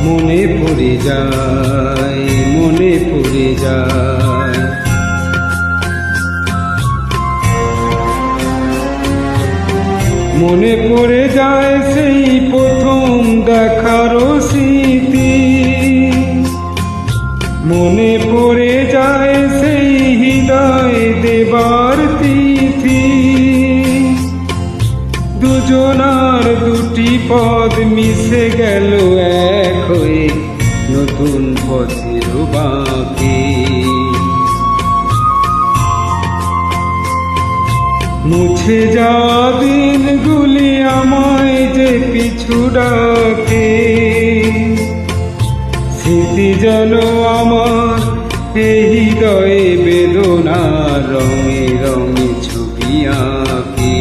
মনে পড়ে যায়, মনে পড়ে যায়। মনে পড়ে যায় সেই প্রথম দেখার স্মৃতি, মনে পড়ে যায় সেই হৃদয় দেবার তিথি। দুজনার দুটি পদ মিশে গেল এক হয়ে নতুন পথের বাঁকে। মুছে যাওয়া দিনগুলি আমায় যে পিছু ডাকে, স্মৃতি যেন আমার এই হৃদয়ে বেদনা রঙে রঙে ছবি আঁকে।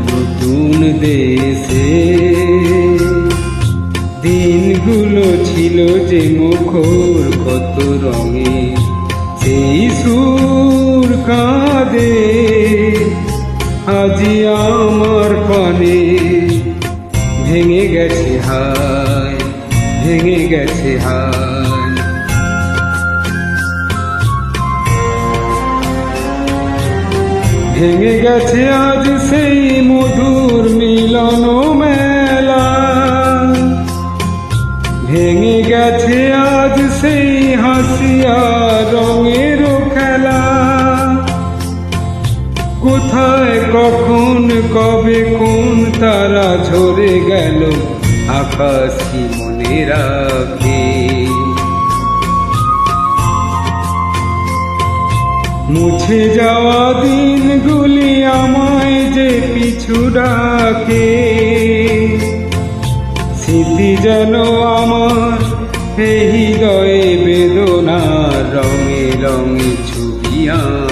নতুন দেশে দিনগুলো ছিল যে মুখর কত রঙে, সেই সুর কাঁদে আজি আমার পানে। ভেঙে গেছে হায়, ভেঙে গেছে হায়। ভেঙে গেছে আজ সেই মধুর মিলন মেলা, ভেঙে গেছে আজ সেই হাসিয়া রঙের খেলা। কোথায় কখন কবে কোন তারা ঝরে গেল আকাশই মনে রাখে। মুছে যাওয়া দিনগুলি আমায় যে পিছু ডাকে, স্মৃতি যেন আমার এই হৃদয়ে বেদনা রঙে রঙে ছবি আঁকে।